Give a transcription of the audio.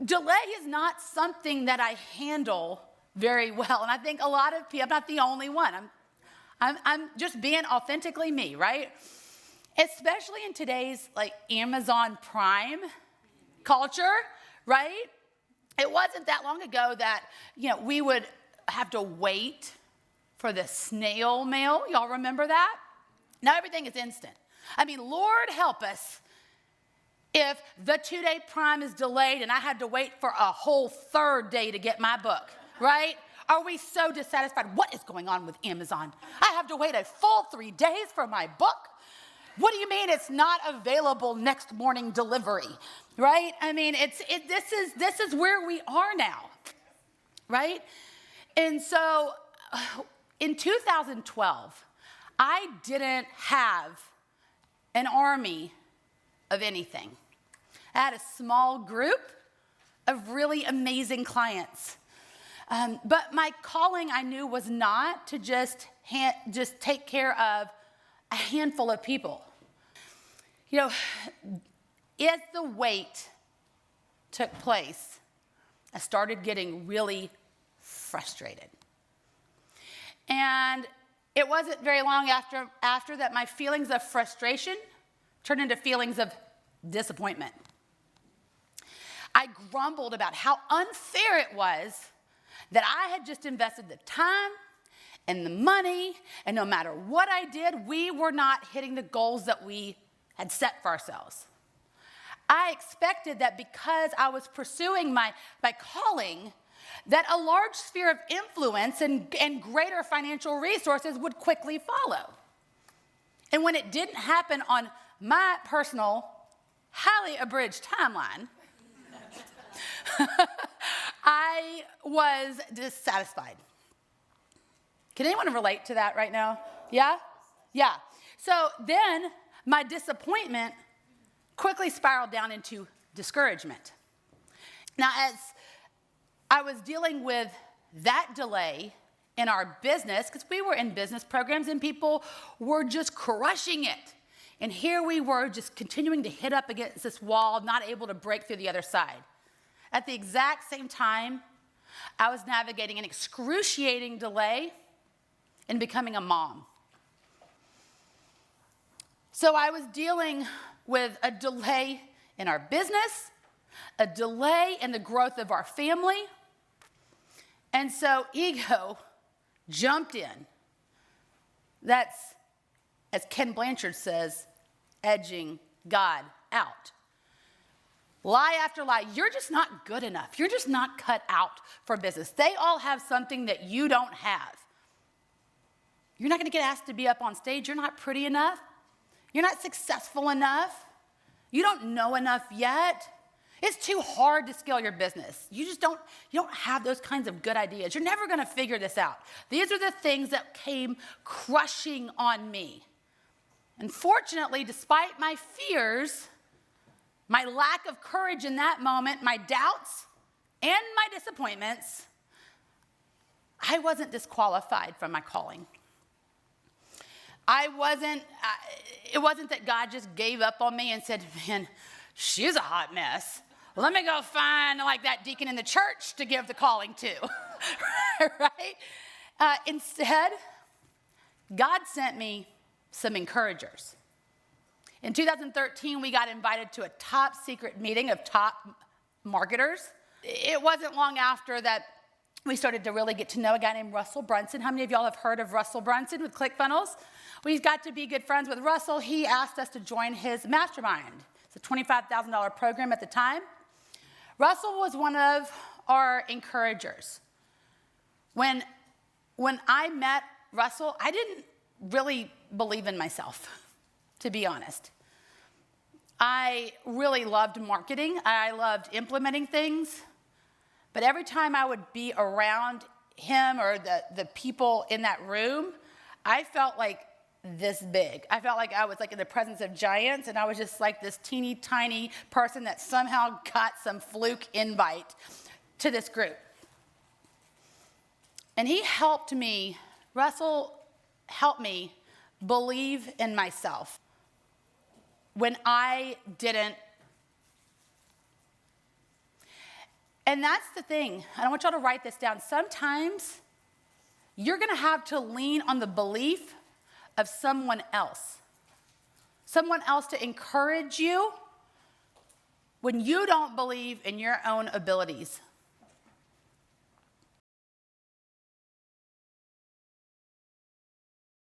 delay is not something that I handle very well. And I think a lot of people, I'm not the only one. I'm just being authentically me, right? Especially in today's like Amazon Prime culture, right? It wasn't that long ago that, we would have to wait for the snail mail. Y'all remember that? Now everything is instant. I mean, Lord help us if the 2-day Prime is delayed and I had to wait for a whole third day to get my book, right? Are we so dissatisfied? What is going on with Amazon? I have to wait a full 3 days for my book? What do you mean it's not available next morning delivery, right? I mean, this is where we are now, right? And so in 2012, I didn't have an army of anything. I had a small group of really amazing clients. But my calling, I knew, was not to just take care of a handful of people. As the wait took place, I started getting really frustrated. And it wasn't very long after that my feelings of frustration turned into feelings of disappointment. I grumbled about how unfair it was that I had just invested the time and the money, and no matter what I did, we were not hitting the goals that we had set for ourselves. I expected that because I was pursuing my calling, that a large sphere of influence and greater financial resources would quickly follow. And when it didn't happen on my personal, highly abridged timeline, I was dissatisfied. Can anyone relate to that right now? Yeah? Yeah. So then my disappointment quickly spiraled down into discouragement. Now, as I was dealing with that delay in our business, because we were in business programs and people were just crushing it. And here we were just continuing to hit up against this wall, not able to break through the other side. At the exact same time, I was navigating an excruciating delay in becoming a mom. So I was dealing with a delay in our business, a delay in the growth of our family, and so ego jumped in. That's, as Ken Blanchard says, edging God out. Lie after lie. You're just not good enough. You're just not cut out for business. They all have something that you don't have. You're not going to get asked to be up on stage. You're not pretty enough. You're not successful enough. You don't know enough yet. It's too hard to scale your business. You don't have those kinds of good ideas. You're never going to figure this out. These are the things that came crushing on me. Unfortunately, despite my fears, my lack of courage in that moment, my doubts, and my disappointments, I wasn't disqualified from my calling. It wasn't that God just gave up on me and said, man, she's a hot mess. Let me go find like that deacon in the church to give the calling to, right? Instead, God sent me some encouragers. In 2013, we got invited to a top secret meeting of top marketers. It wasn't long after that we started to really get to know a guy named Russell Brunson. How many of y'all have heard of Russell Brunson with ClickFunnels? We got to be good friends with Russell. He asked us to join his mastermind. It's a $25,000 program at the time. Russell was one of our encouragers. When I met Russell, I didn't really believe in myself, to be honest. I really loved marketing. I loved implementing things. But every time I would be around him or the people in that room, I felt like this big. I felt like I was like in the presence of giants, and I was just like this teeny tiny person that somehow got some fluke invite to this group. And Russell helped me believe in myself when I didn't. And that's the thing. I want y'all to write this down. Sometimes you're going to have to lean on the belief of someone else to encourage you when you don't believe in your own abilities.